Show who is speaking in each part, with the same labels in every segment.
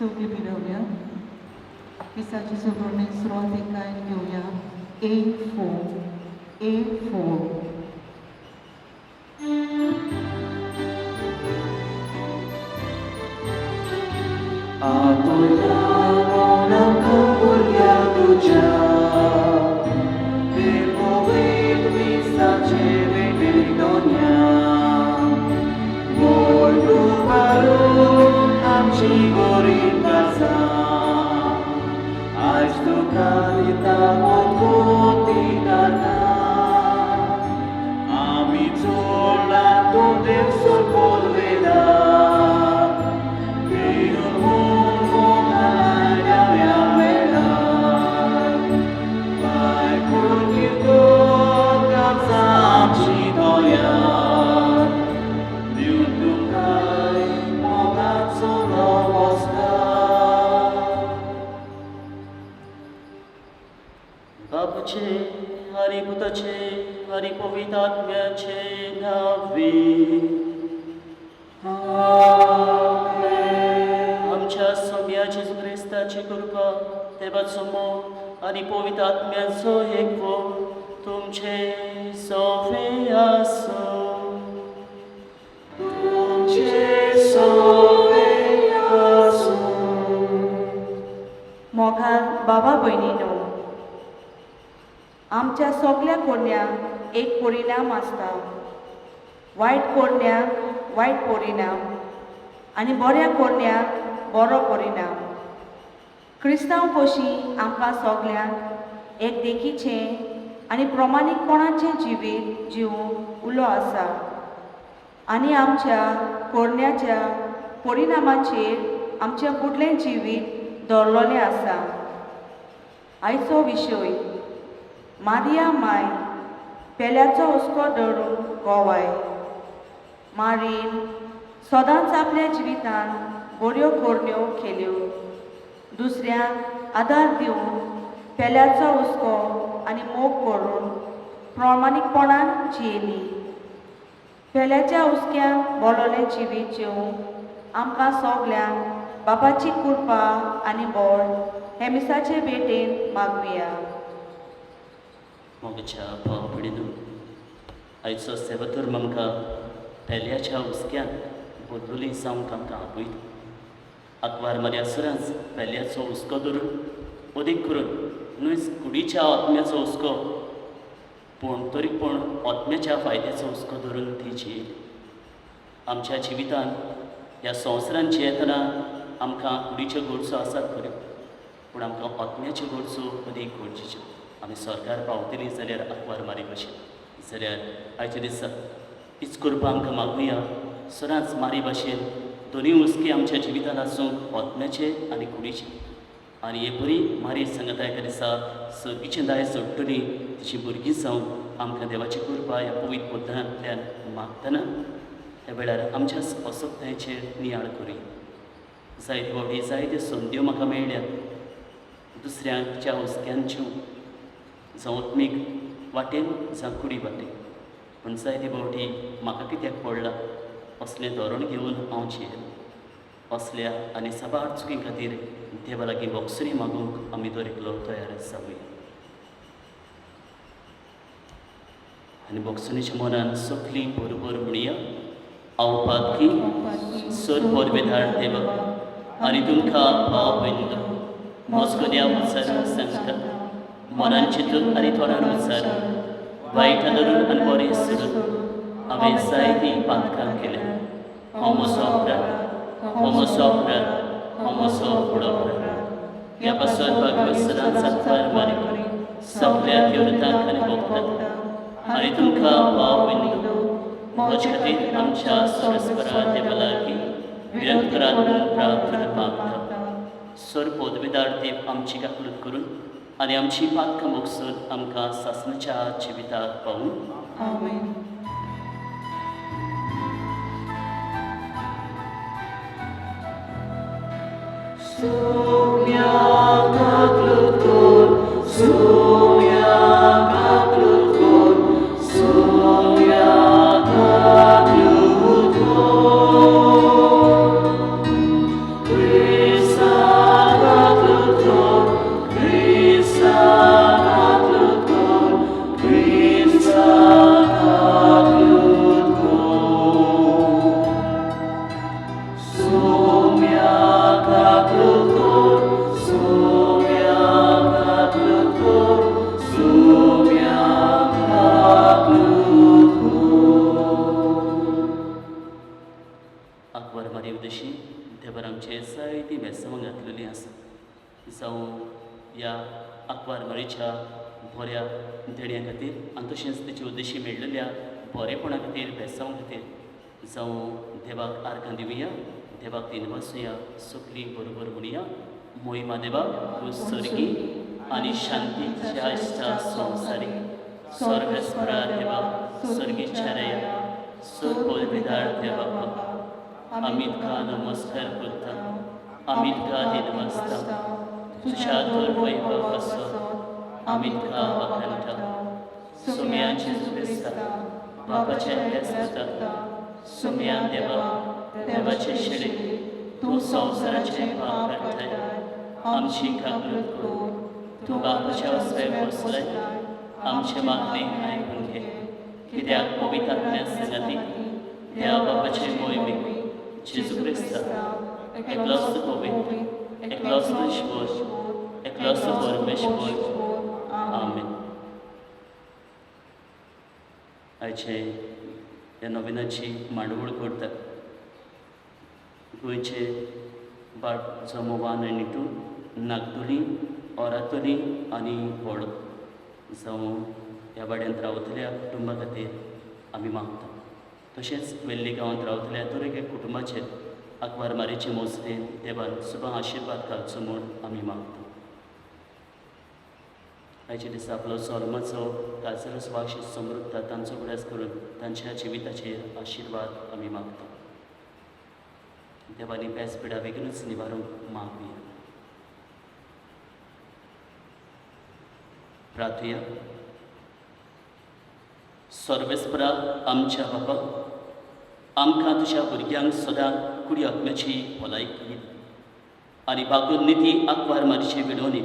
Speaker 1: सोगी भिडवल्या विसाची सुबरणे सुरवातीकाय घेऊया A4
Speaker 2: आमच्या सोम्या जेजू ख्रिस्ताची कृपा देवाचो मोग आनी पवित्र आत्म्याचो एकवो तुमचे सोबे आसो.
Speaker 3: मोगान बाबा भयणीनो, आमच्या सगळ्या कोण्याक एक परिणाम आसता. वायट कोण्याक वायट परिणाम आनी बऱ्या कोण्याक बरो परिणाम. क्रिस्तांव कशी आमकां सगळ्यांक एक देखीचें आनी प्रमाणीकपणाचें जिवीत जिवूंक उलो आसा आनी आमच्या कोण्याच्या परिणामाचेर आमचें फुडलें जिवीत दवरलेलें आसा. आयचो विशय मारिया माय पेल्याचो हुस्को धरून गोवाय. मारीन सदांच आपल्या जिवितान बऱ्यो कोरण्यो केल्यो, दुसऱ्यांक आदार दिवन पेल्याचो हुस्को आनी मोग करून प्रामाणीकपणान जियेली. पेल्याच्या हुस्क्यान बोलोलें जिवीत जिवूंक आमकां सगल्यांक बापाची कृपा आनी बळ हे मिसाचे भेटेन मागुया.
Speaker 2: मोगाच्या भाव भयणीनो, आयचो सेवधर्म आमकां पेल्याच्या हुस्क्यान बदलुली जावंक आमकां आपयता. आकवार मर्यासरांच पेल्याचो हुस्को धरून अदीक करून न्हयच कुडीच्या आत्म्याचो हुस्को पूण तरी पूण आत्म्याच्या फायद्याचो हुस्को धरून ती जियेली. आमच्या जिवितान ह्या संवसारान जियेतना आमकां कुडीच्यो गरजो आसात खऱ्यो, पूण आमकां आत्म्याच्यो गरजो अदीक गरजेच्यो. आमी सरकार पावतली जाल्यार आकवार मारी भाशेन, जाल्यार आयच्या दिसा तीच कृपा आमकां मागुया. सदांच मारी भाशेन दोनूय हुस्के आमच्या जिवितान आसूंक आत्म्याचे आनी कुडीचे. आनी हे बरी मारी सांगता एका दिसा सर्गीचें दाय सोडटली तिची भुरगीं जावन आमकां देवाची कृपा ह्या पवित्र मुद्दांतल्यान मागतना ह्या वेळार आमच्या असोक्तायेचेर नियाळ करुया. जायते फावटी जायत्यो संद्यो म्हाका मेळ्ळ्यात दुसऱ्यांच्या हुस्क्यान जिवंक, जावं आत्मीक वाटेन जावं कुडी वाटेन. पूण जायते फावटी म्हाका कित्याक पडलां असलें धोरण घेवन हांव जियेलो. असल्या आनी साबार चुकी खातीर देवा लागीं बोगसरी मागूंक आमी दर एकलो तयार जावया. आनी बोगसणीच्या मनान सगळीं बरोबर म्हणया. हांव पातकी सर परबेदार देवा आनी तुमकां भाव भयणीनो, मोजगद्या उचार सांगता, मनान चिंतून आनी तोंडान उचार, वायट धरून आनी बरें सोडून हांवें जायतीं पातकां केल्या. हांव म्हजो अपराध, हो म्हजो अपराध, हो म्हजो व्हडलो अपराध. ह्या पासून भागवत सदांच आकवार मारी सगळ्या तीव्रतांक आनी भोगतात. आनी तुमकां भाव भयणीनो, म्हजे खातीर आमच्या सरस्वरा देवा लागीं विनंती प्रार्थना मागता. सर पदवीदार देव आमची गाफलत करून आनी आमची पातकां मोगसून आमकां सासणाच्या जिविताक पावून
Speaker 1: आमेन.
Speaker 2: Krishna आकवार मारी उदेशी देवान आमचे जायती बेसांवां घातलेलीं आसा जावं ह्या आकवार मारीच्या बऱ्या देण्यां खातीर आनी तशेंच तेचे उद्देशी मेळिल्ल्या बरेपणा खातीर बेसांवां खातीर जावं देवाक आर्गां दिवया देवाक तीन वासुया सगळीं बरोबर म्हणुया मोहिमा देवाक सर्गी आनी शांतीच्या इश्टा संवसारी स्वर्गस्परा देवाक सर्गीच्या रया सर पळविदार देवाक अमित का नमस्कार करता अमित का दिनवासता तुझ्या तर वैभव असो अमित का वखंता सुम्याची जुबिस्ता बापाच्या व्यस्ता सुम्या देवा देवाचे शिळे तू संसाराचे पाप काढताय आमची कागद कर तू बापाच्या वस्त्याक बसलाय आमचे मागणे आयकून घे कित्याक पवित्र आत्म्या संगती त्या बापाचे मोहिमे जेजू क्रिस्ता एकलोच पवित्र एकलोच ईश्वर एकलोच परमेश्वर आमेन. आयचे ह्या नविनाची मांडवळ करतात गोंयचे बाट जमोवान आनी निटून नागतोली ओरातोली आनी व्हड जावं ह्या वाड्यांत रावतल्या कुटुंबा खातीर आमी मागता. तशेंच वेल्ली गांवांत रावतल्या दरेक कुटुंबाचेर आकवार मारीचे मोजतेन देवान सुभां आशिर्वाद घालचो म्हूण आमी मागता. आयच्या दिसा आपलो सोलमाचो काजरस वाश समृद्ध तांचो उडास करून तांच्या जिविताचेर आशिर्वाद आमी मागता. देवानी पेजपिडा बेगीनूच निवारूंक मागुया. प्रार्थया. सर्वेस्परा आमच्या बापा आमकां तुज्या भुरग्यांक सदां कुडी आत्म्याची भलायकी आनी बागून निधी आकवार मारीचे विडोवणी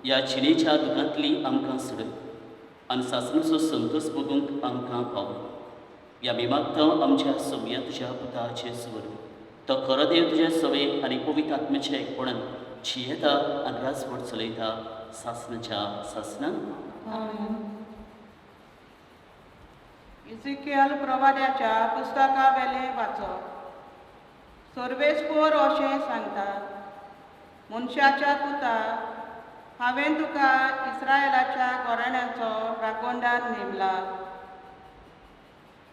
Speaker 2: ह्या जिणेच्या दुखांतली आमकां सोडय आनी सासणाचो संतोश भोगूंक आमकां पावय. ह्या मी मागता आमच्या सोम्या तुज्या पुताचे स्वर तो खरो देव तुज्या सवेक आनी पवित्र आत्म्याच्या एकपणान जियेता आनी राजवट चलयता सासणाच्या सासणान.
Speaker 4: इजिकियल प्रवाद्याच्या पुस्तका वेले वाचप. सर्वेस्पोर अशें सांगता मनशाच्या पुता हांवें तुका इस्रायेलाच्या घराण्यांचो राखणदार नेमला.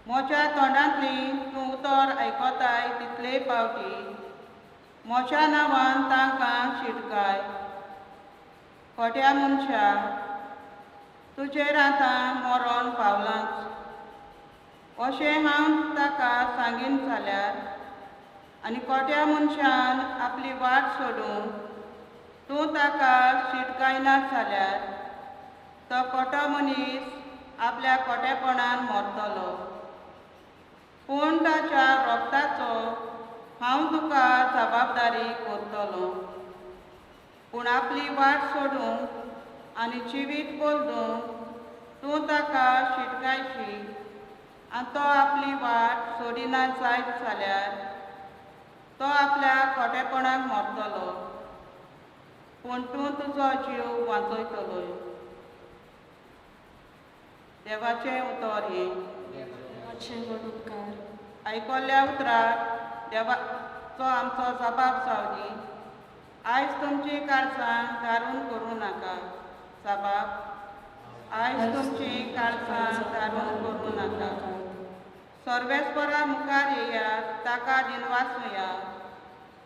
Speaker 4: म्हज्या तोंडांतली तूं उतर आयकताय तितले फावटी म्हज्या नांवान तांकां शिटकाय. खोट्या मनशा तुजेर आतां मरण पावलांच अशें हांव ताका सांगीन जाल्यार आनी खोट्या मनशान आपली वाट सोडून तूं ताका शिटकायना जाल्यार तो खोटो मनीस आपल्या खोटेपणान मरतलो. पूण ताच्या रोगताचो हांव तुका जबाबदारी करतलो. पूण आपली वाट सोडून आनी जिवीत बोलून तूं ताका शिटकायशी आनी तो आपली वाट सोडिना जायत जाल्यार तो आपल्या खोटेपणाक मरतलो. पूण तूं तुजो जीव वाचयतलो. देवाचें उतर हें. आयकल्ल्या उतराक देवाचो आमचो जबाब जावदी. आयज तुमची काळजां दारून करूं नाका. जबाब आयज तुमची काळजां दारून करूं नाका. सर्वेस्परा मुखार येयात ताका दिनवासुया.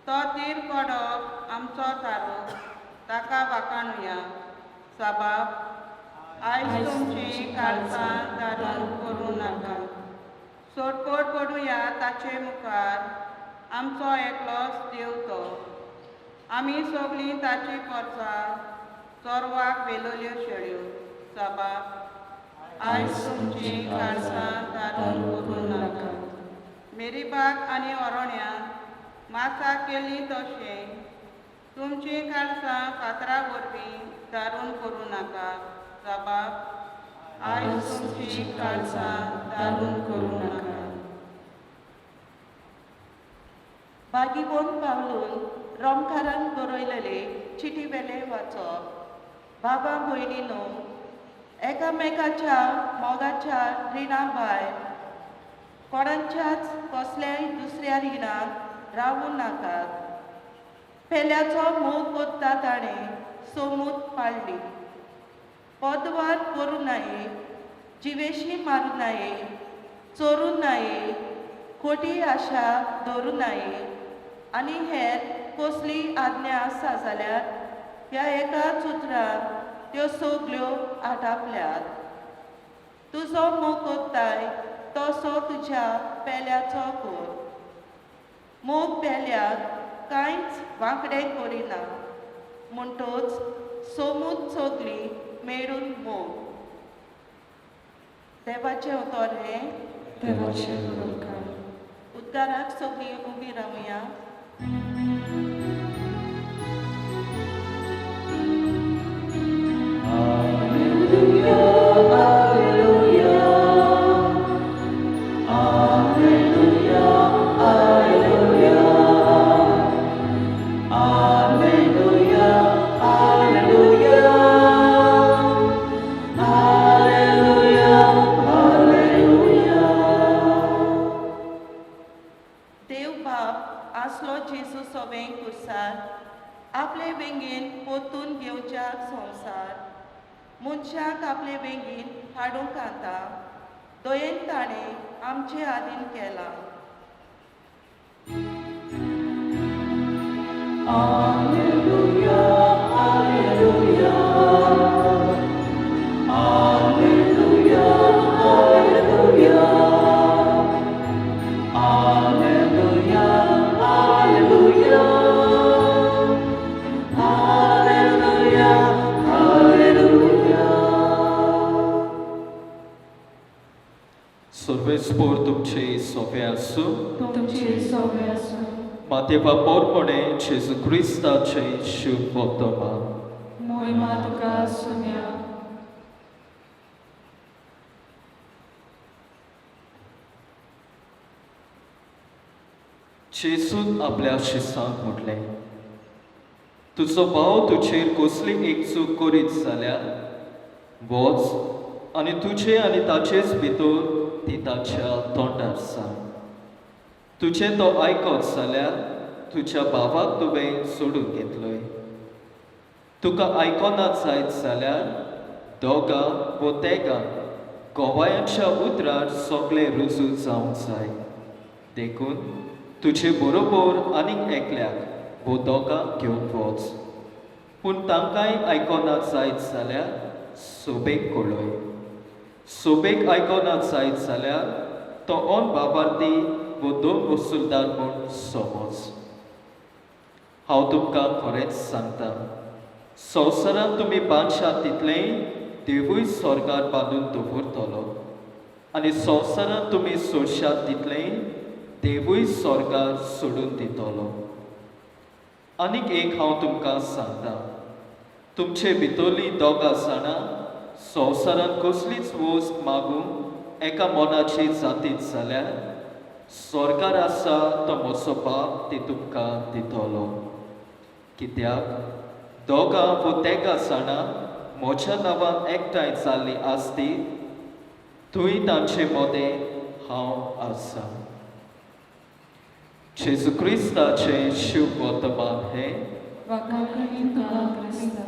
Speaker 4: तो तीर कडप आमचो तारू ताका वाखाणुया. जबाब आयज तुमची काळजां दारून करूं नाका. सोडकोड पडुया ताचे मुखार आमचो एकलोच देव तो. आमी सगळीं ताची परसां चोरवाक वेलोल्यो शेळयो. जबाब आयज तुमची काळजां दारून करूं नाका. मेरीबाग आनी अरोण्यात मासा केली तशें तुमची काळजां फातरा वरवीं दारून करूं नाका. जबाब आयज तुमची काळजां दारून करूं नाका.
Speaker 3: बागीबोन पावलून रोमकारान बरयलेले चिटी वेले वाचप. बाबा भयणीनो एकामेकाच्या मोगाच्या रिणा भायर कोणाच्याच कसल्याय दुसऱ्या रिणांत रावूं नाकात. पेल्याचो मोग कोत्ता ताणें सोमूत पाळ्ळी. पदवार करूं नये, जिवेशी मारूं नये, चोरूं नये, खोटी आशा दवरूं नये आनी हेर कसली आज्ञा आसा जाल्यार ह्या एकाच उतरान त्यो सगल्यो आटापल्यात. तुजो मोग कोत्ताय तसो तुज्या पेल्याचो कर. मोग पेल्याक कांयच वांकडें करिना, म्हणटूच सोमूत सगली मेळून मोग. देवाचें उतर हें.
Speaker 1: देवाचे उलोवकार.
Speaker 3: उद्गाराक सगळीं उबी रावया. देव बाप आसलो जेजू सोबें कुर्सार आपले वेंगेन पोतून घेवच्या संवसार मनशाक आपले वेंगीन हाडूंक आता. दोयेन ताणें आमचे आदीन केला.
Speaker 5: सर्वेस्पोर तुमचे सोबे आसूं.
Speaker 1: तुमचे सोबे आसूं.
Speaker 5: मातेवा पोरपणे जेजू क्रिस्ताचे शुभ वर्तमान.
Speaker 1: मोहिमा तुका सुम्या.
Speaker 5: जेजून आपल्या शिसांक म्हटलें, तुजो भाव तुजेर कसली एक चूक करीत जाल्यार वच आनी तुजे आनी ताचेच भितर ती ताच्या तोंडार सांग. तुजें तो आयकत जाल्यार तुज्या भावाक तुवें सोडून घेतलोय. तुका आयकोना जायत जाल्यार दोगां वो तेगां गोवायांच्या उतरार सगळे रुजू जावंक जाय. देखून तुजे बरोबर आनीक एकल्याक वो दोगां घेवन वच. पूण तांकांय आयकोना जायत जाल्यार सोबेक कळय. सोबेक आयकोना जायत जाल्यार तो ओन बाबार्दी वो दोन वसुलदार म्हूण समज. हांव तुमकां खरेंच सांगता, संवसारांत तुमी बांदशात तितलेंय देवूय स्वर्गार बांदून दवरतलो आनी संवसारांत तुमी सोडशात तितलेंय देवूय स्वर्गार सोडून दितलो. आनीक एक हांव तुमकां सांगता, तुमचे भितरलीं दोगां जाणां संवसारांत कसलीच वस्त मागूंक एका मोनाची जातीत जाल्यार स्वर्गार आसा तो म्हजो बाप ती तुमकां दितलो. कित्याक दोगां वो तेगां जाणां म्हज्या नांवान एकठांय जाल्लीं आसती थंय तांचे मदें हांव आसा. जेजू क्रिस्ताचें शुभ वर्तमान हें.
Speaker 1: वाखाणणी तुका क्रिस्ता.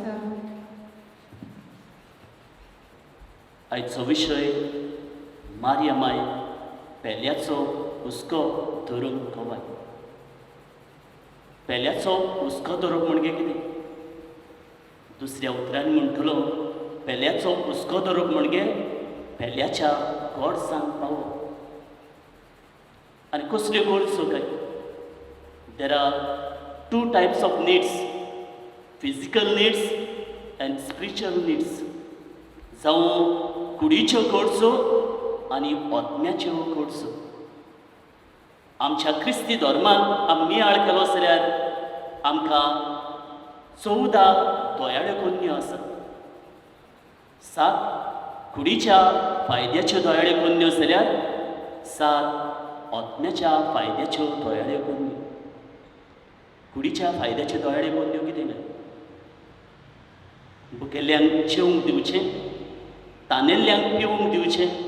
Speaker 2: आयचो विशय मारियमाय पेल्याचो हुस्को धरून कोवाय. पेल्याचो हुस्को धरप म्हणजे कितें? दुसऱ्या उतरान म्हणटलो पेल्याचो हुस्को धरप म्हणजे पेल्याच्या गोडसांक पावप. आनी कसल्यो गरजो काय? There are two types of needs, physical needs and spiritual needs. जावं कुडीच्यो गरजो आनी आत्म्याच्यो गरजो. आमच्या क्रिस्ती धर्मान आमी नियाळ केलो जाल्यार आमकां 14 दोयाळ्यो कन्यो आसात. 7 कुडीच्या फायद्याच्यो दोयाळ्यो कन्यो जाल्यार 7 आत्म्याच्या फायद्याच्यो दोयाळ्यो कन्यो. कुडीच्या फायद्याच्यो दोयाळ्यो कन्यो कितें काय? भुकेल्ल्यांक जेवंक दिवचें, तानेल्ल्यांक पिवंक दिवचें,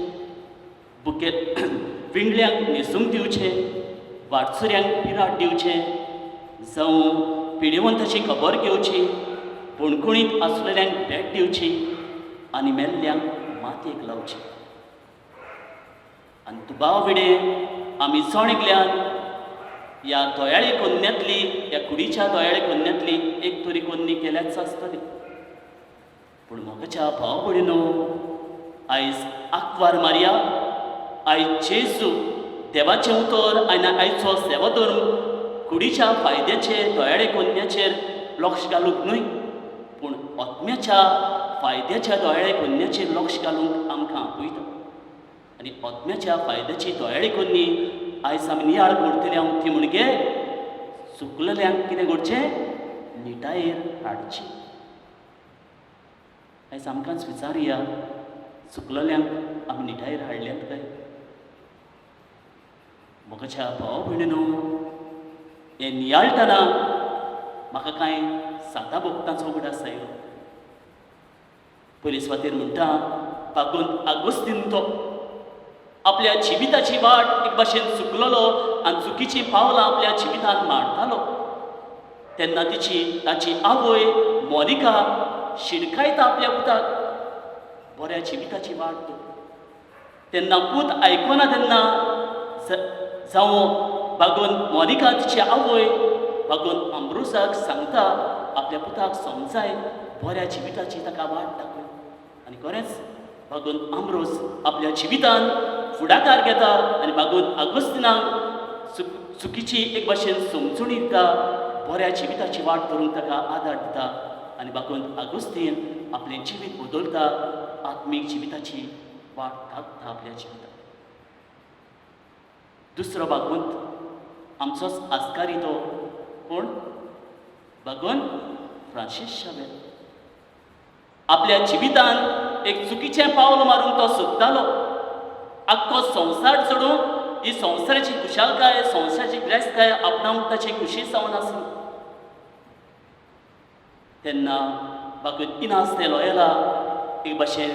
Speaker 2: विंगड्यांक न्हेसूंक दिवचें, वाटसुऱ्यांक पिराट दिवचें, जावं पिडेवंताची खबर घेवची, बुणकुणीत आसलेल्यांक भेट दिवची आनी मेल्ल्यांक मातयेक लावची. आनी तुबाव विडे आमी चोणिकल्यान ह्या दोयाळे कोन्यांतली, ह्या कुडीच्या दोयाळे कोन्यांतली एक तरी कोन्नी केल्याच आसतली. पूण मोगाच्या भाव भयणीनो, आयज आंकवार मारया, आयज जेजू देवाचें उतर आनी आयचो सेवा धर्म कुडीच्या फायद्याचेर दोयाळे कोन्याचेर लक्ष घालूंक न्हय, पूण आत्म्याच्या फायद्याच्या दोयाळे कोन्याचेर लक्ष घालूंक आमकां आपयता. आनी आत्म्याच्या फायद्याची दोयाळे कोन्नी आयज आमी नियाळ करतली हांव ती म्हणजे चुकलेल्यांक कितें करचें, निटायेर हाडची. आयज आमकांच विचारुया, चुकलेल्यांक आमी निटायेर हाडल्यात काय? मोगाच्या भाव भयणीनो, हें नियाळटना म्हाका कांय साता भक्तांचो उगडास आयलो. पयले सुवातेर म्हणटा, पागून आगोस्तीन तो आपल्या जिविताची वाट एक भाशेन चुकलोलो आनी चुकीची पावलां आपल्या जिवितांत मारतालो. तेन्ना ताची आवय मोनिका शिडकायता आपल्या पुताक बऱ्या जिविताची वाट धर. तेन्ना पूत आयकना तेन्ना जावं बागून मोनिका तिची आवय बागून अम्ब्रोसाक सांगता आपल्या पुताक समजाय बऱ्या जिविताची ताका वाट दाखय. आनी खरेंच बागून अम्ब्रोस आपल्या जिवितान फुडाकार घेता आनी बागून आगोस्तिनाक चुकीची एक भाशेन समजून दिता, बऱ्या जिविताची वाट धरून ताका आदार दिता. आनी बागून आगोस्तीन आपलें जिवीत बदलता, आत्मीक जिविताची वाट दाखता आपल्या जिवितांत. दुसरो भागवंत आमचोच आस्कारी तो कोण? बागून फ्रांसीस शावेर. आपल्या जिवितांत एक चुकीचें पावल मारूंक तो सोदतालो. आख्खो संवसार सोडून ही संवसाराची खुशालकाय, संवसाराची गिरायस्तकाय आपणावंक ताची खुशी जावन आसली. तेन्ना बागून इनास ते लोयला एक भाशेन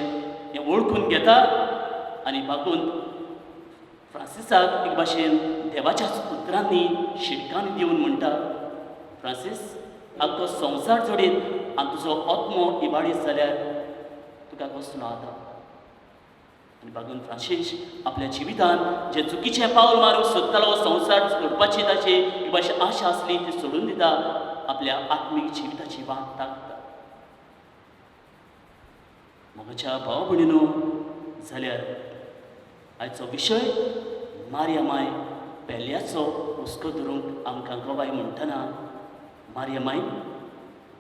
Speaker 2: हें वळखून घेता आनी बागून फ्रांसिसाक एक भाशेन देवाच्या उतरांनी शिटकावणी दिवन म्हणटा, फ्रांसीस, आख्खो संवसार जोडीन आनी तुजो आत्मो इबाडीत जाल्यार तुका कसलो आदार? आनी बागून फ्रांसीस आपल्या जिवितांत जे चुकीचें पावल मारूंक सोदतालो, संवसार सोडपाची ताची एक भाशेन आशा आसली ती सोडून दिता, आपल्या आत्मीक जिविताची वाट दाखता. मोगाच्या भाव भयणीनो, जाल्यार आयचो विशय मारिया माय पेल्याचो हुस्को धरूंक आमकां गोवाय म्हणटना, मारिया माय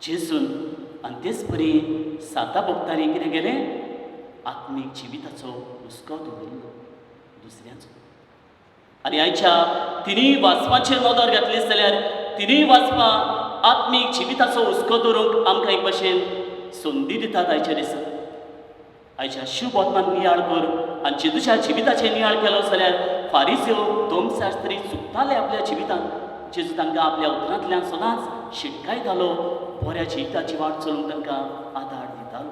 Speaker 2: जेजून आनी तेच परी साता भक्तांनी कितें केलें? आत्मीक जिविताचो हुस्को धरिल्लो दुसऱ्याचो. आनी आयच्या तिनूय वाचपाचेर नदर घातली जाल्यार तिनूय वाचपां आत्मीक जिविताचो हुस्को धरूंक आमकां एक भाशेन संदी दितात. आयच्या दिसा आयच्या शुभ आत्मान नियाळ कर आनी जेजूच्या जिविताचेर नियाळ केलो जाल्यार फारिस्यो, धर्मशास्त्री चुकताले आपल्या जिवितांत. जेजू तांकां आपल्या उतरांतल्यान सदांच शिटकायतालो, बऱ्या जिविताची वाट चलूंक तांकां आदार दितालो,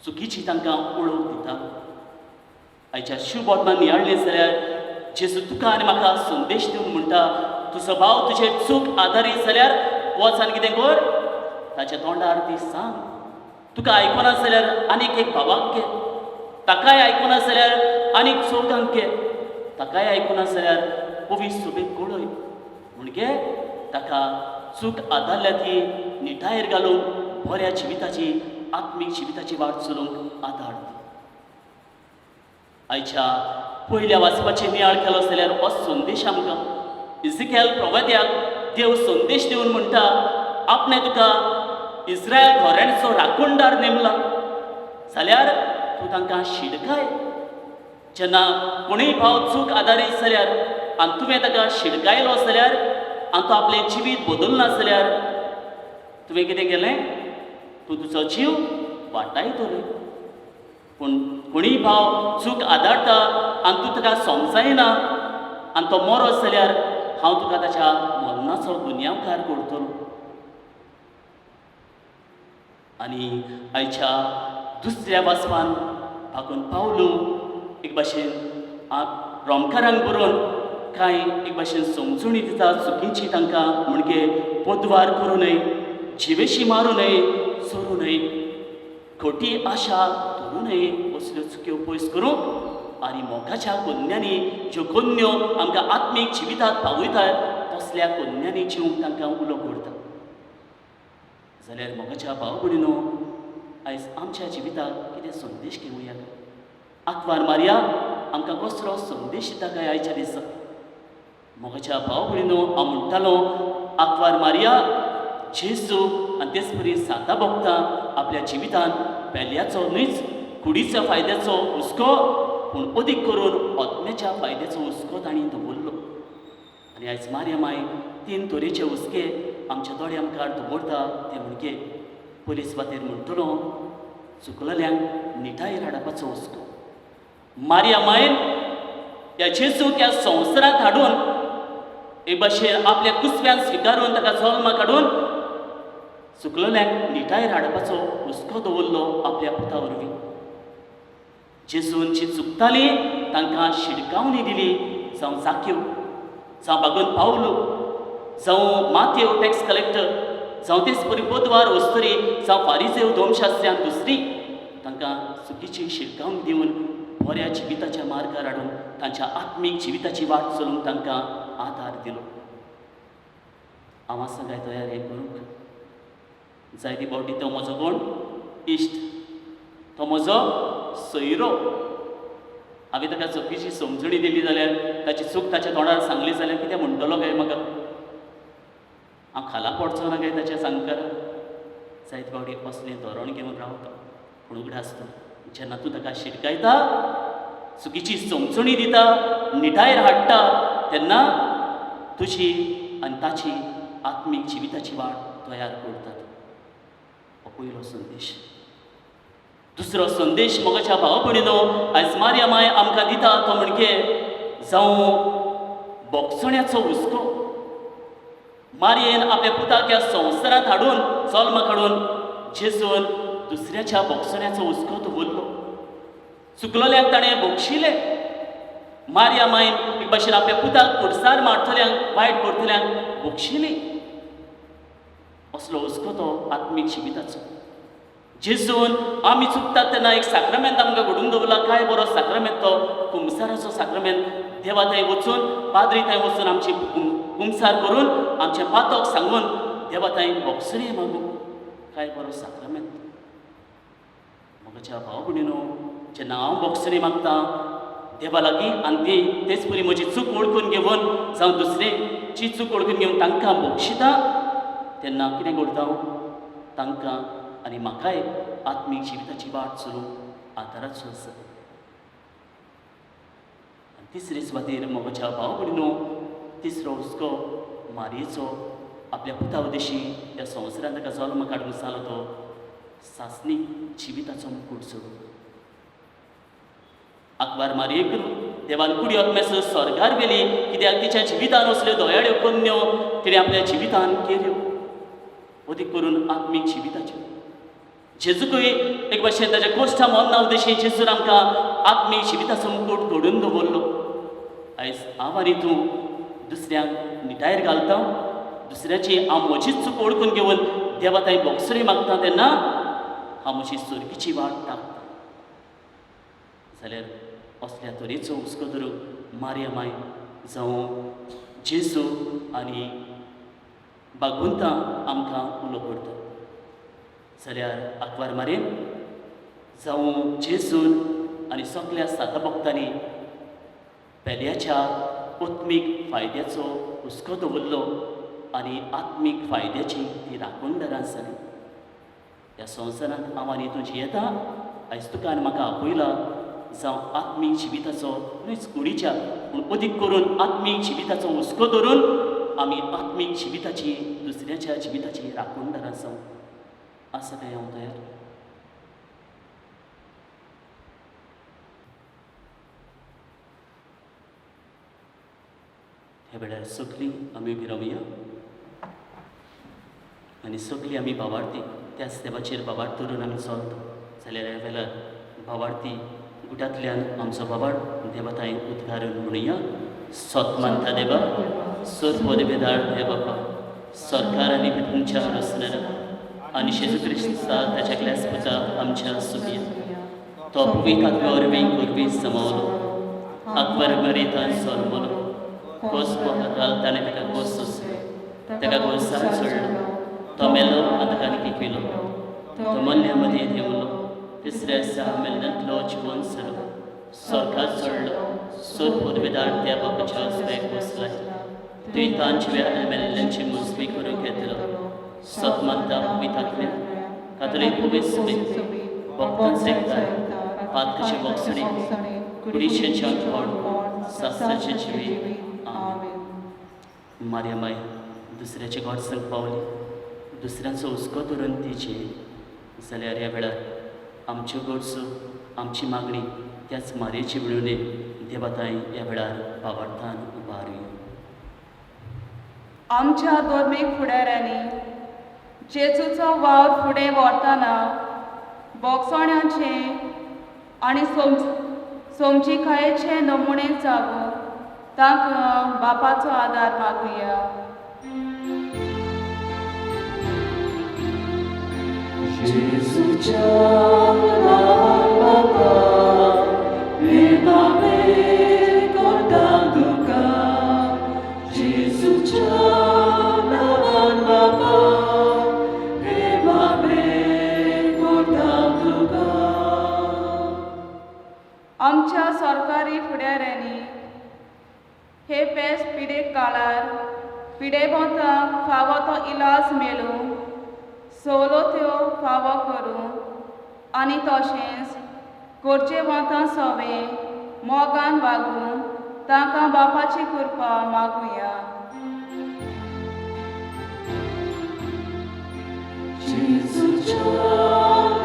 Speaker 2: चुकीची तांकां वळख दितालो. आयच्या शुभ आत्मान नियाळले जाल्यार जेजू तुका आनी म्हाका संदेश दिवन म्हणटा, तुजो भाव तुजेर चूक आदारीत जाल्यार वच आनी कितें कर, ताच्या तोंडार ती सांग. तुका आयकना जाल्यार आनीक एक भावाक घे, ताकाय आयकना जाल्यार आनीक चौगांक घे, ताकाय आयकना जाल्यार पवीस सभेक कळय. म्हणजे ताका चूक आदारल्या ती निटायेर घालून बऱ्या जिविताची, आत्मीक जिविताची वाट चलूंक आदार दी. आयच्या पयल्या वाचपाचेर नियाळ केलो जाल्यार हो संदेश आमकां इजिकेल प्रवाद्याक देव संदेश दिवन म्हणटा, आपणे तुका इस्रायल घोऱ्यांचो राखणदार नेमला जाल्यार तूं तांकां शिडकाय. जेन्ना कोणूय भाव चूक आदारीत जाल्यार आनी तुवें ताका शिडकायलो जाल्यार आनी तो आपलें जिवीत बदलना जाल्यार तुवें कितें केलें? तूं तुजो जीव वाटायतलो. पूण कोणूय भाव चूक आदारता आनी तूं ताका समजायना आनी तो मरो जाल्यार हांव तुका ताच्या मरणाचो गुन्यांवकार करतलो. आनी आयच्या दुसऱ्या वाचपान भागून पावलो एक भाशेन रोमकारांक बरोवन कांय एक भाशेन समजुणी दिता चुकीची तांकां म्हणजे पोदवार करूं न्हय, जिवेशी मारूं न्हय, चोरूं न्हय, खोटी आशा धरू न्हय, असल्यो चुक्यो पयस करूं आनी मोगाच्या कन्यांनी ज्यो कन्यो आमकां आत्मीक जिवितांत पावयतात तसल्या कन्यांनी जिवंक तांकां उलो करता. जाल्यार मोगाच्या भाव भयणीनो, आयज आमच्या जिवितांत कितें संदेश घेवया? आंकवार मारया आमकां कसलो संदेश दिता काय आयच्या दिसा? मोगाच्या भाव भयणीनो, हांव म्हणटालो आंकवार मारया जेजू आनी तेच परी साता भोगतां आपल्या जिवितांत पेल्याचो न्हयच कुडीच्या फायद्याचो हुस्को पूण अदीक करून आत्म्याच्या फायद्याचो हुस्को तांणी दवरलो. आनी आयज मारया माय 3 तरेचे हुस्के आमच्या दोळ्यां मुखार दवरता. ते म्हणजे पुलीस वातेर म्हणटलो चुकलेल्यांक निटायेर हाडपाचो हुस्को. मारया मायन ह्या जेजूक ह्या संवसारांत हाडून एक भाशेन आपल्या कुसव्यान स्विकारून ताका जल्मा काडून चुकलेल्यांक निटायेर हाडपाचो हुस्को दवरलो आपल्या पुता वरवीं. जेजून जी चुकतालीं तांकां शिडकावणी दिली, जावं जाक्यो, जावं बागून पावलो, जावं माथेव टॅक्स कलेक्टर, जावं तेच परी पोदवार वस्तरी, जावं फारिजेव धोमशास्त्र्यान दुसरी, तांकां चुकीची शिडकावणी दिवन बऱ्या जिविताच्या मार्गार हाडून तांच्या आत्मीक जिविताची वाट चलोवंक तांकां आदार दिलो. हांव आसा काय तयार हें करूंक? जायती फावटी तो म्हजो कोण इश्ट, तो म्हजो सोयरो. हांवें ताका चुकीची समजणी दिली जाल्यार, ताची चूक ताच्या तोंडार सांगली जाल्यार कितें म्हणटलो काय म्हाका? हांव खाला पडचो ना काय ताच्या सांगकार? जायते फावटी कसलें धोरण घेवन रावता. पूण उगडास तूं जेन्ना तूं ताका शिडकायता, चुकीची समजणी दिता, निटायेर हाडटा, तेन्ना तुजी आनी ताची आत्मीक जिविताची वाट तयार करतात. हो पयलो संदेश. दुसरो संदेश मोगाच्या भाव भयणीनो, आयज मारया माय आमकां दिता तो म्हणजे जावं बोगसण्याचो हुस्को. मारयेन आपल्या पुताक ह्या संवसारांत हाडून जल्मा काडून जेजून दुसऱ्याच्या बोगसण्याचो हुस्को दवरलो. चुकलोल्यांक ताणें बोगशिलें. मारया मायन एक भाशेन आपल्या पुताक कुडसार मारतल्यांक, वायट करतल्यांक बोगशिली. असलो हुस्को तो आत्मीक जिविताचो. जेजून आमी चुकतात तेन्ना एक साक्रामेंत आमकां घडोवन दवरला. काय बरो साक्रामेंत तो कुमसाराचो साक्रामेंत. देवा थंय वचून, पाद्री थंय वचून आमची कुमसार करून, आमचें पातक सांगून देवा थंय बोगसणी मागूं. काय बरो साक्रामेंत. मोगाच्या भाव भयणीनो, जेन्ना हांव बोगसणी मागतां देवा लागीं आनी ती तेच परी म्हजी चूक वळखून घेवन जावं दुसऱ्याची चूक वळखून घेवन तांकां बोगशिता, तेन्ना कितें करता? तांकां आनी म्हाकाय आत्मीक जिविताची वाट चलोवंक आदाराचो आसा. तिसरे सुवातेर मोगाच्या भाव भयणीनो, तिसरो हुस्को मारयेचो आपल्या पुता उद्देशी ह्या संवसारांत ताका जल्म काडून जालो तो सासणीक जिविताचो मुकूट सोडून. आंकवार मारयेक देवान कुडी आत्म्याचो स्वर्गार व्हेली, कित्याक तिच्या जिवितान असल्यो दोयाड्यो कन्यो तिणें आपल्या जिवितान केल्यो, अदीक करून आत्मीक जिविताच्यो. जेजूकय एक भाशेन ताच्या कोश्टा मोन्ना उद्देशी जेजून आमकां आत्मीक जिविताचो मुकूट घडोवन दवरलो. आयज हांव आनी तूं दुसऱ्यांक निटायेर घालता, दुसऱ्याची हांव म्हजीच चूक ओळखून घेवन देवा थंय बोगसणी मागता, तेन्ना हांव म्हजी सुरगीची वाट टाकता. जाल्यार असल्या तरेचो हुस्को धरूंक मारया माय जावं जेजू आनी भागवंतां आमकां उलो करता. जाल्यार आंकवार मारयेन जावं जेजून आनी सगळ्या साता भक्तांनी पेल्याच्या आत्मीक फायद्याचो हुस्को दवरलो आनी आत्मीक फायद्याची ती राखणदारां जाली. ह्या संवसारांत हांव आनी तूं जियेता, आयज तुका आनी म्हाका आपयला जावं आत्मीक जिविताचो न्हयच कुडीच्या पूण अदीक करून आत्मीक जिविताचो हुस्को धरून आमी आत्मीक जिविताची, दुसऱ्याच्या जिविताची राखणदारां जावं. आसा काय हांव तयार? हे वेळार सगळीं आमी उबी रावया आनी सगळीं आमी भावार्थी त्याच देवाचेर भावार्थ धरून आमी चलता. जाल्यार ह्या वेळार भावार्थी गुटांतल्यान आमचो बाबाड देवताय उद्गारून म्हणुया. सतमंता देवा सोद पदवेदार देवा सरकार आनी तुमच्या रचनेला आणि शेजू क्रिस्ता त्याच्याकल्यास पुता आमच्या सुबिया तो पवित्र गौरवी गुरवी समावलो अकबर गरितान सोलमलो कोस पोकाल ताने तेका कोस सोसलो तेका गोसार सोडलो तो मेलो अंधकानी पिलो तो मन्यामध्ये देवलो तिसऱ्या दिसा मेल्ल्यांतलो जिवन सरलो सरकार सोडलो सोद पदवेदार त्या बापाच्या स्वेक बसलाय तुवें तांचे वेळार मेल्ल्यांची मुजवी करून घेतलो सतमंता पवित्रात्म्या कातोलीक पवित्र भक्तांचे पातकाची बॉक्सडी कुडीशेच्या कोण सासऱ्याचे जिवी आमेन. मारिया माय दुसऱ्याचे गोड संग पावली दुसऱ्यांचो हुस्को धरून तिचे जाल्यार ह्या वेळार आमच्यो गोडसो आमची मागणी त्याच मारयेची विणुने देवताय ह्या वेळार भावार्थान उबारुया.
Speaker 4: आमच्या धर्मीक फुडाऱ्यांनी जेजूचो वावर फुडें व्हरतना बोगसोण्याचे आनी समजिकायेचे नमुणे जावो तांकां बापाचो आदार मागुया.
Speaker 1: जेजूच्या नांवान बापा प्रेमावे करता तुका जेजूच्या नांवान बापा प्रेमावे करता तुका.
Speaker 4: आमच्या सरकारी फुडाऱ्यांनी हे पेस पिडेक काळार पिडेभोवतांक फावो तो इलाज मेळूंक सवलत्यो फावो करूंक आनी तशेंच गरजे वतां सवे मोगान वागूंक तांकां बापाची कृपा मागुया.
Speaker 1: जेजूच्या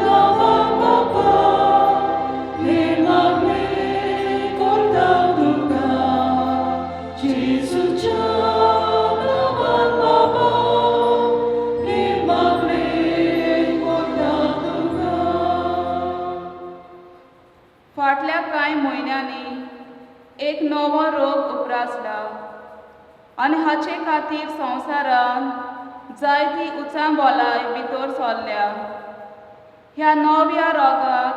Speaker 1: नांवान बापा प्रेमावे करता तुका जेजूच्या नांवान बापा प्रेमावे करता तुका.
Speaker 4: फाटल्या कांय म्हयन्यांनी एक नवो रोग उप्रासला आनी हाचे खातीर संवसारान जायती उचांबोलाय भितर सरल्या. ह्या नव्या रोगाक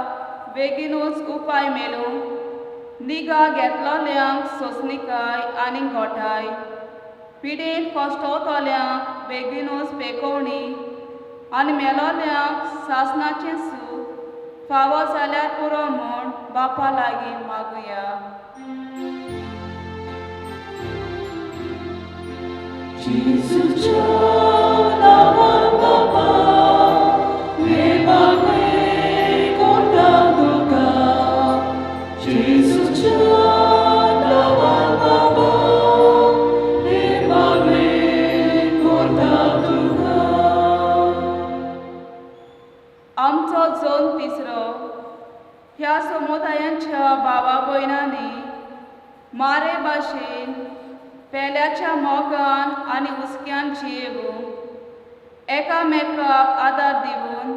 Speaker 4: बेगीनूच उपाय मेळूंक निगा घेतलोल्यांक सोंसणीकाय आनी घोटाय पिडेन कश्टवतल्यांक बेगीनूच पेकोवणी आनी मेलोल्यांक सासणाचें सूख फावो जाल्यार पुरो म्हूण बापा लागीं मागुया.
Speaker 1: जेजूच्या नांवान बापा प्रेमावे करता तुका जेजूच्या नांवान बापा प्रेमावे करता तुका.
Speaker 4: आमचो जोन तिसरो ह्या समुदायांच्या भावा भयणांनी मारे भाशेन पेल्याच्या मोगान आनी हुस्क्यान जियेवूंक एकामेकाक आदार दिवन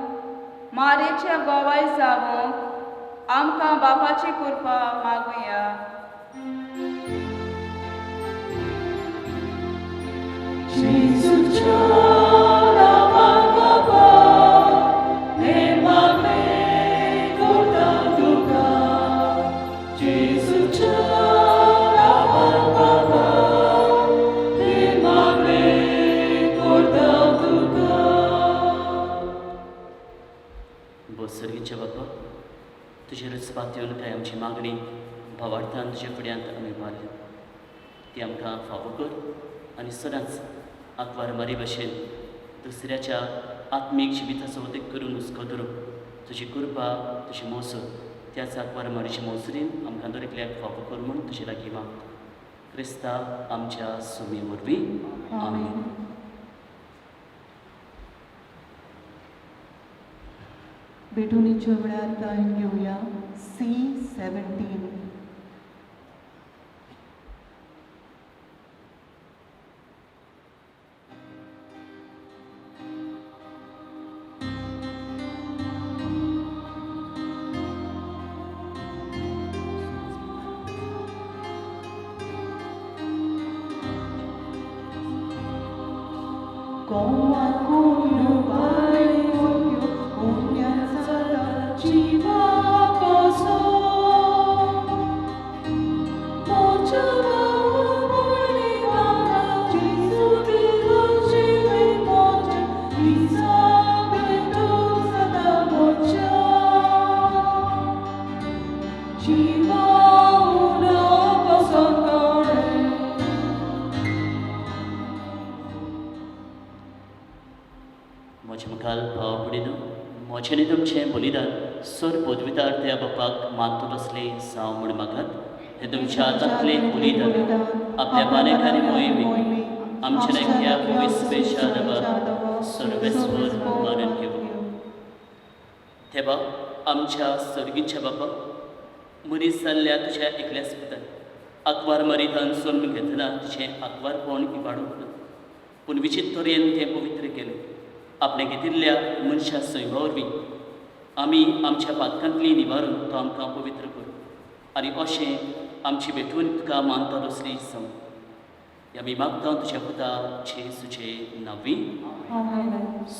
Speaker 4: मारेच्या गोवाय जावूंक आमकां बापाची कृपा मागुया.
Speaker 1: जेजूच्या नांवान बापा प्रेमावे करता तुका जेजूच्या नांवान बापा प्रेमावे करता तुका.
Speaker 2: सर्गीचे बापा तुजे रुचपात येवन काय आमची मागणी भावार्थान तुजे फुड्यांत आमी मारली ती आमकां फावो कर आनी सदांच आंकवार मारी भशेन दुसऱ्याच्या आत्मीक जिविताचो उदेग करून हुस्को धरूंक तुजी कृपा तुजी मोसूर त्याच आंकवार मारीच्या मोसरीन आमकां दर एकल्याक फावो कर म्हूण तुजे लागीं मागता. क्रिस्ता आमच्या सुमी वरवीं आमीन.
Speaker 6: बेटुनीच्या वेळार गायन घेऊया C17. 고마고요 바이고요 온양사라 지마버서 모자와 멀리가라 지수 비로지위 모자 이사벨 도사다 모자 지마우라 버선거래
Speaker 2: म्हजे मुखार भाव पडिनो म्हजें तुमचें बलिदान सर पदविदार त्या बापाक मानतो असले जावं म्हण मागात हे तुमच्या हातांतले बलिदान आपल्या बानेकांनी मोहिमी आमच्या नेक्या विस्पेशा दबा सर्वेस्वर मानून घेऊ तेव्हा आमच्या सर्गीच्या बापा मनीस जाल्ल्या तुज्या एकल्याच पुतान आकवार मरिदान सोडून घेतना तुजें आकवारपण इबाडूंक ना पूण विचित्र तरेन तें पवित्र केलें आपणे घेतिल्ल्या मनशा सैवा वरवीं आमी आमच्या पातकांतली निवारून तो आमकां पवित्र करूं आनी अशें आमची भेटून तुका मानता असली संग आमी मागता तुज्या पुता जेसूचे नांवी
Speaker 6: आमेन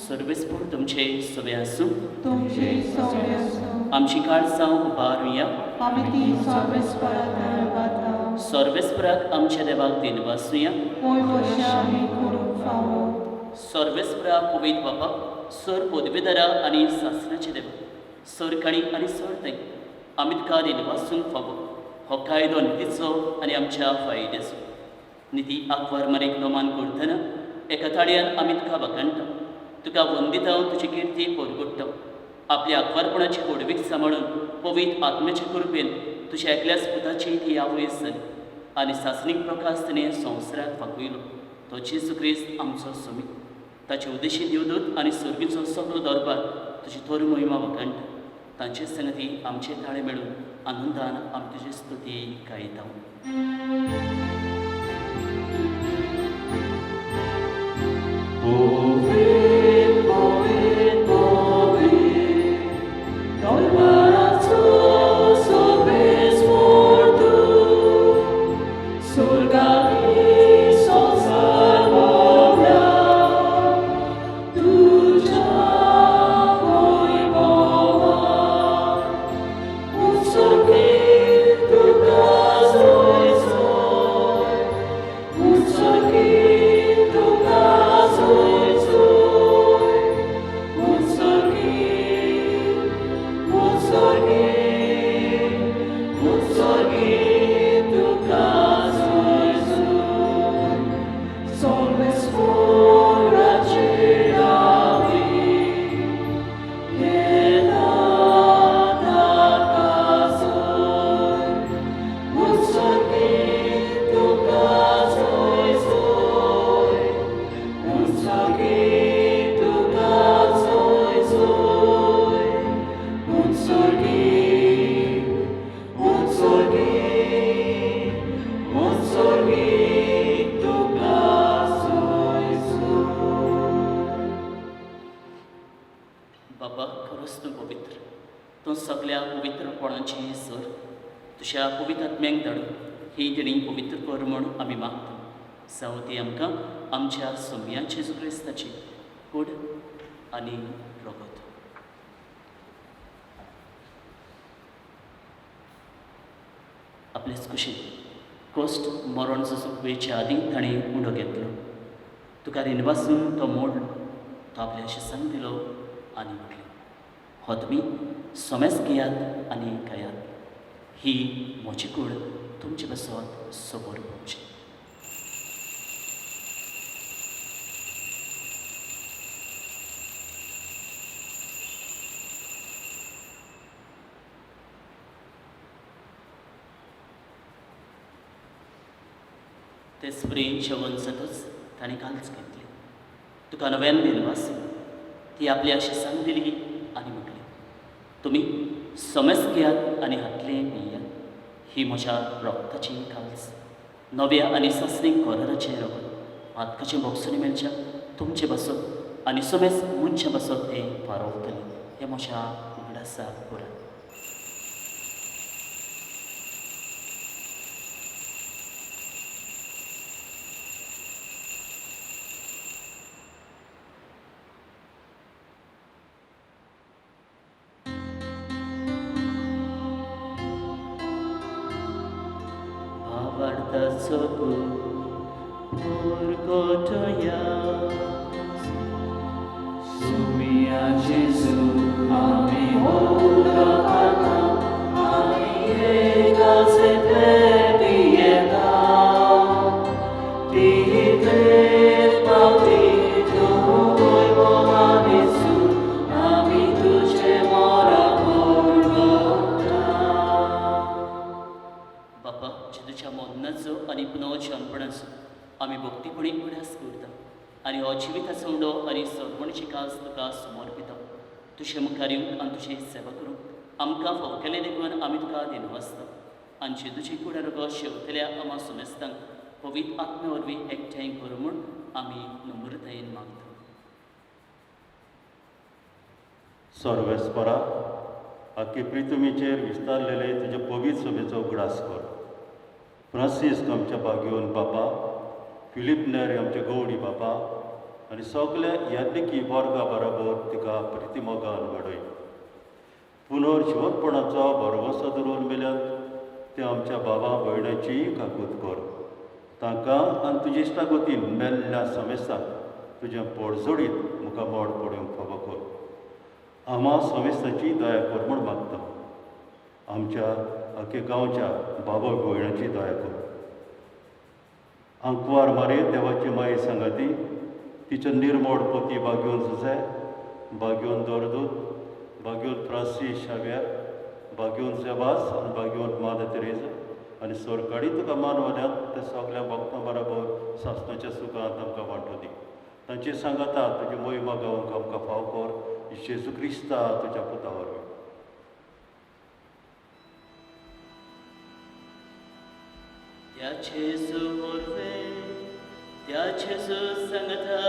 Speaker 2: सर्वेस्पूर तुमचे सवे आसूं
Speaker 6: तुमचे सगळे असो
Speaker 2: आमची काळजां उबारुया
Speaker 6: आमी ती सर्वेस्पराक धन्यवाद
Speaker 2: सर्वेस्पराक आमच्या देवाक दिनवासुया
Speaker 6: होय वर्षा आमी करूंक फावो
Speaker 2: सर्वेस्परा पवित्र बापा सर पदवीदारा आनी सासणाचे देवा सर काणी आनी सर थंय आमी तुका दिनवासून फावो हो कायदो नितीचो आनी आमच्या फायद्याचो निती आकवार मारेक नोमान करतना एका ताळयेन आमी तुका वखणटा तुका वंदिता तुजी किर्ती परगट्टा आपल्या आकवारपणाची घडवीक सांबाळून पवित्र आत्म्याचे कृपेन तुज्या एकल्याच पुताची ती आवयस जाली आनी सासणीक प्रकाश तिणें संवसाराक फाकयलो तो जेसू क्रिस्त आमचो समी ताचे उद्देशी दिवदूत आनी सर्गीचो सगळो दरबार तुजी थोर मोहिमा वखणटा तांचे संगती आमचे ताळे मेळून आनंदान आमी तुजी स्तुती गायता
Speaker 1: Powiedz, powiedz, powiedz, dolmaraco sobie sportu, surgami są zarmowia, tuża mój Boga, usorki tuka zoj zoj, usorki tuka zoj zoj, usorki, usorki, usorki tuka zoj zoj, solve spora czynawi, jedna taka zoj, usorki tuka zoj zoj, usorki tuka zoj zoj, usorki, usorki, usorki tuka zoj zoj.
Speaker 2: बाबा खरोच तूं पवित्र तूं सगळ्या पवित्रपणाची sir तुज्या पवित्र आत्म्यांक धाडून ही तेणी पवित्र कर म्हूण आमी मागता जावं ती आमकां आमच्या सोमयाचे जेजू क्रिस्ताची कूड आनी रगत आपलेच कुशीन कोस्ट मरण वेच्या आदीं ताणें उंडो घेतलो तुका रिनवासून तो मोडलो तो आपल्या शिसांक दिलो आनी म्हटलें हो तुमी सोमेस घेयात आनी खायात ही म्हजी कूड तुमचे बसत सोबोर पोवची ते स्प्रीन जेवण जातच ताणें कालच घेतली तुका नव्यान दिनवास ती आपल्या शिसांक दिली आनी म्हटली तुमी समस घेयात आनी हातले पियात ही म्हज्या रक्ताची कालच नव्या आनी सस्नीक कोराराचें रगत मातकाचे बोगसुनी मेळच्या तुमचे बसत आनी समेस मुनचे बसत ते पारवतली हे म्हज्या उगडासाक पुरा ताचो पोरगोटया
Speaker 1: Sumia Jesu, ami ora kata, ami ega se te pieta, pite patito noi volanesu, ami tuce mora porgota.
Speaker 2: बापा जेदुच्या मोन्नाचो आनी पुनोवचनपणाचो आमी भक्तीपणी उडास करता आनी हो जिविताचो उंडो आनी सगवणची कास तुका समर्पिता तुजे मुखार येवन आनी तुजी सेवा करूंक आमकां फाव केले देखून आमी तुका दिनवासता आनी जेदुची कुडार गो शेवतल्या आमा सुमेस्तांक पवित्र आत्मे वरवीं एकठांय कर म्हूण आमी नम्रतायेन मागता.
Speaker 7: सर्वेस्परा आख्खे पृथ्वीचेर विस्तारलेले तुजे पवित्र सभेचो उगडास कर. फ्रांसीस आमच्या बागेवन बापा, फिलीप नेरी आमचे गवडी बापा आनी सगल्या यादकी वर्गा बरोबर तिका प्रितीमोगान घडय. पुनर्जीवनपणाचो भरवसो दवरून मेल्यात ते आमच्या बाबा भयणाचीय काकूत कर. तांकां आनी तुजे इश्टागतीन मेल्ल्या समेस्तांक तुजें पडझडीत मुखार मोड पडूंक फावो कर. आमा समेस्ताची दया कर म्हूण मागता. आमच्या आख्खे गांवच्या बाबा भयणाची दया कर. आंकवार मारे देवाची माई सांगाती तिचे निर्मोड पोती बागेवन झुजाय, बागेवन दोरदूत, बागेवन फ्रांसीस शाव्यार, बागेवन सेबास आनी बागेवन मादा तेरेज आनी सोरकाडी तुका मानवल्यात ते सगल्या भक्तां बरोबर सासणाच्या सुखांत आमकां वांटो दी. तांची सांगाता तुजी मोहिमा गावूंक आमकां फाव कर. जेजू क्रिस्ता तुज्या पुता वरवीं.
Speaker 2: त्याचे सुरवे त्याचे सुसंगता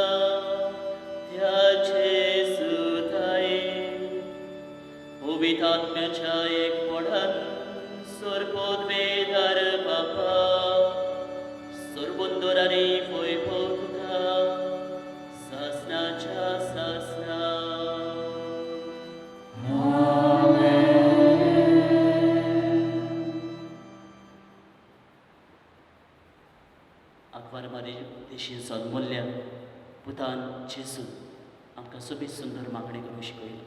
Speaker 2: त्याचे सुताये पवित्र आत्म्याच्या एकपणान सोरपोद्वेदार बापा सोरबुंदोरारी वैभव तुका सासनाच्या सासना आकवार मारी देशी सन्मूल्य पुतान जेजू आमकां सोबीत सुंदर मागणी करूंक शिकयली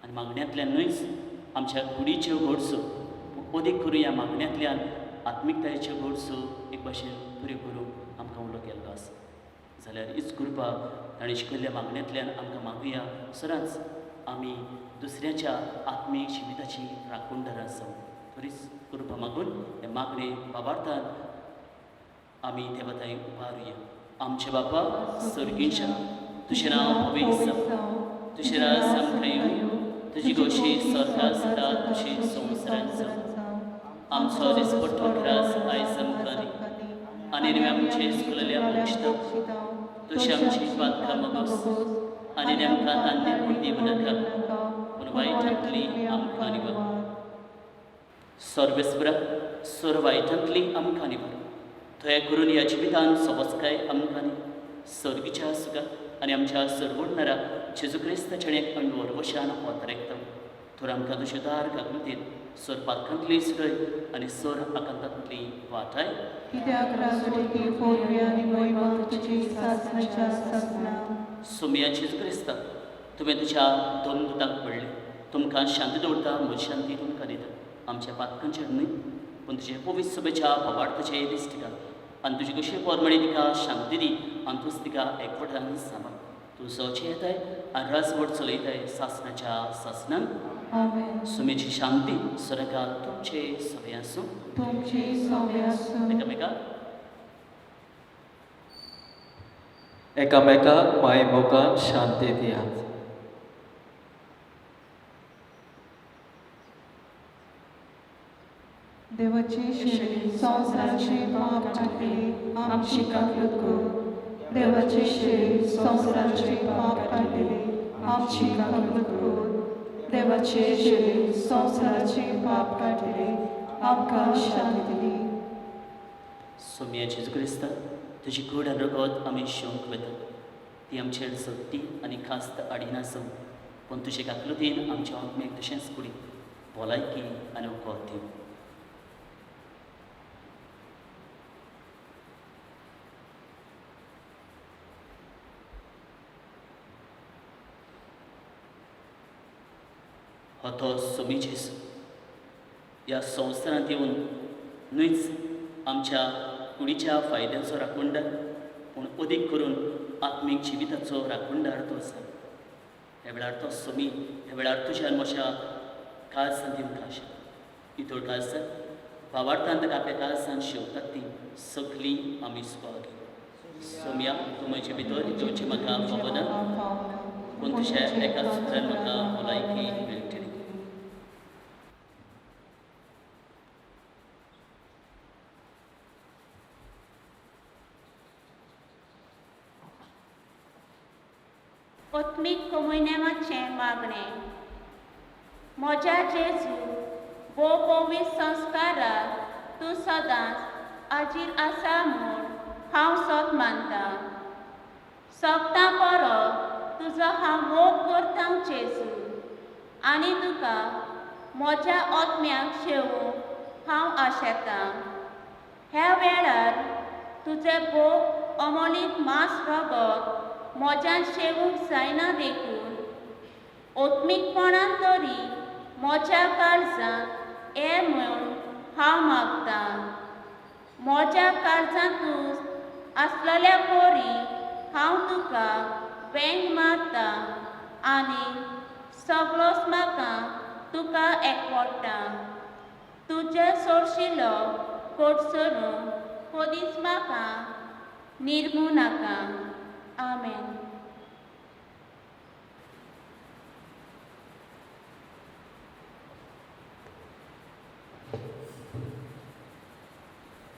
Speaker 2: आनी मागण्यांतल्यानूच आमच्या कुडीच्यो घोडसो अदीक करून ह्या मागण्यांतल्यान आत्मिकतायेच्यो घोडसो एक भाशेन पुऱ्यो करूंक आमकां उलो केल्लो आसा. जाल्यार हीच कृपा ताणें शिकयल्ल्या मागण्यांतल्यान आमकां मागुया. सदांच आमी दुसऱ्याच्या आत्मीक जिविताची राखणदारां जावं. तरीच कृपा मागून हे मागणे बाबार्थान आमी देवताय उबारुया. आमचे बापा स्वर्गीच्या तुजें नांव पवित्र जावं, तुजें राज आमकां येवं, तुजी गोशी स्वर्गां सदा तुजी संवसारांत जावं. आमचो दिसपट्टो रास आयज आमकां दी आनी न्हय आमचे इस्कुलेल्या मनशां तुजी आमची पातकां मागोस आनी नेमकां तान्य पूण दिवं नाका पूण वायटांतली आमकां निवड. सर्वेस्परा सोर वायटांतली आमकां निवड. थंय करून ह्या जिवितान सोबस्काय आमकां सर्गीच्या सुखात आनी आमच्या सर्वोडणारा जेजू क्रिस्ताचें आमी वरवशान वतरेकता. थोर आमकां तुजें दार काकुतीन सोर पातकांतली सुरय आनी सोर आकांतांतली वाटाय.
Speaker 6: कित्याक राजवटी पोरवी आनी मोहिमा तुजी सासणाच्या सासना.
Speaker 2: सुमया जेजू क्रिस्ता तुवें तुज्या दोन दुतांक पडले. तुमकां शांती दवरता म्हजी शांती तुमकां दिता. आमच्या पातकांचेर न्हय पूण तुजे पवित्र सभेच्या भवार्थाचे दिश्टिका आनी तुजी कशी पोरमणी तिका शांती दी आनी तूंच तिका एकवटान सांबाळ. तूं सवचे येताय आनी राजवट चलयताय सासणाच्या सासनान.
Speaker 6: आमेन.
Speaker 2: सुमेची शांती सदांकाळ तुमचे सभे आसूं.
Speaker 6: तुमची सवय आसूं.
Speaker 5: एकामेकाक मायमोगान शांती दियात.
Speaker 6: देवाची शेळी संवसाराची पाप काडली आमची काकूत कर. देवाची शेळी संवसाराची पाप काडली आमची काकूत कर. देवाची शेळी संवसाराची पाप काडली आमकां शांती दी.
Speaker 2: सुमया जेजू क्रिस्ता तुजी कूड आनी रगत आमी शेवंक वेता. ती आमचेर सत्ती आनी खास्त आडिनासो पूण तुजे काकलुतीन आमच्या आत्मेक तशेंच कुडी भलायकी आनी वखद दिवं. हो तो सोमी जेसू ह्या संवसारांत येवन न्हयच आमच्या कुडीच्या फायद्याचो राखणदार पूण अदीक करून आत्मीक जिविताचो राखणदार तो आसा. ह्या वेळार तो सोमी ह्या वेळार तुज्या म्हज्या काळजांत दिवंक आशा. इतोळ काळजांत भावार्थांत ताका आपल्या काळजांत शेवतात ती सगळीं आमी सुवाळी. सोम्या तूं म्हजे भितर येवचें म्हाका खबर ना, पूण तुज्या एका सुत्रान म्हाका भलायकी मेळटली.
Speaker 8: आत्मीक कमयण्याचें मागणें. म्हज्या जेजू वो पवित्र संस्कारार तूं सदांच हाजीर आसा म्हूण हांव सत मानतां. सोगतां बरो तुजो हांव मोग करतां जेजू आनी तुका म्हज्या आत्म्याक शेवूंक हांव आशेतां. ह्या वेळार तुजें भोव अमोलीक मांस रगत म्हज्यान शेवूंक जायना देखून आत्मीकपणान तरी म्हज्या काळजांत ये म्हूण हांव मागतां. म्हज्या काळजांतूच आसलेल्या पोरी हांव तुका वेंग मारतां आनी सगळोच म्हाका तुका एकवटां. तुजे सोडशिल्लो कोडसरून कधीच म्हाका निर्मू नाका. आमेन.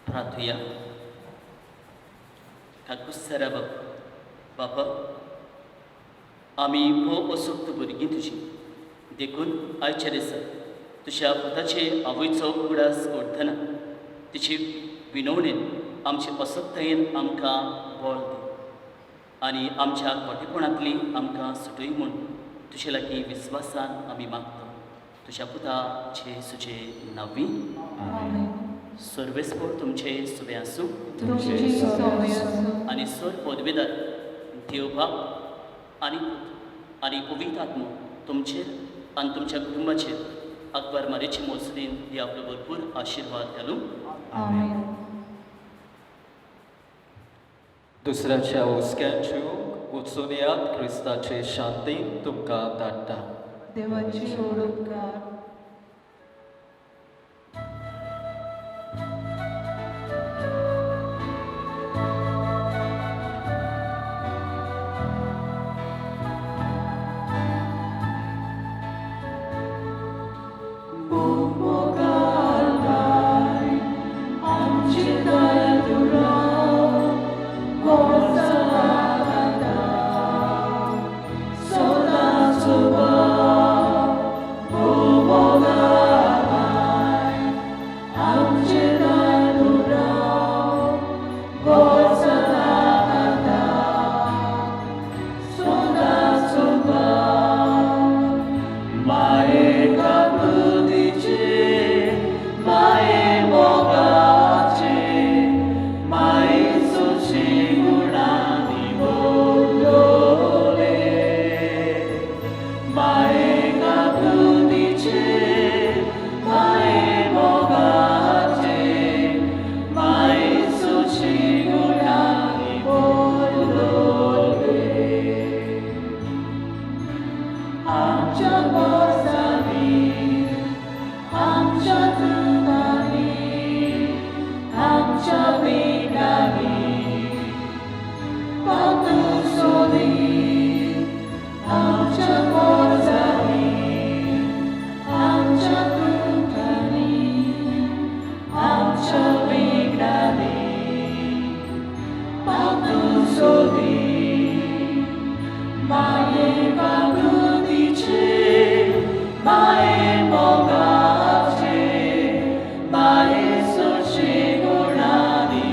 Speaker 2: प्रार्थुया. काकुस्सरा बाबा, आमी भोव असोक्त भुरगीं तुजी देखून आयच्या दिसा तुज्या पुताचे आवयचो उगडास करतना तिची विनवणेन आमचे असोक्तायेन आमकां बळ दी आनी आमच्या खोटेपणांतली आमकां सुटय म्हूण तुजे लागीं विस्वासान आमी मागता. तुज्या पुता जेजूचे नांवी. सर्वेस्पर तुमचे सुबे आसूं आनी सर पदवेदार देव बाप आनी पवित्र आत्मो तुमचेर आनी तुमच्या कुटुंबाचेर अकबर मारेचे मोसरीन हे आपलो भरपूर आशिर्वाद घालूं.
Speaker 5: दुसऱ्याच्या उस्क्यांच्यो वचून यात क्रिस्ताचे शांतीन तुमकां धाडटा.
Speaker 6: देवाची ओळखकार.
Speaker 1: Maestro, ci guardani,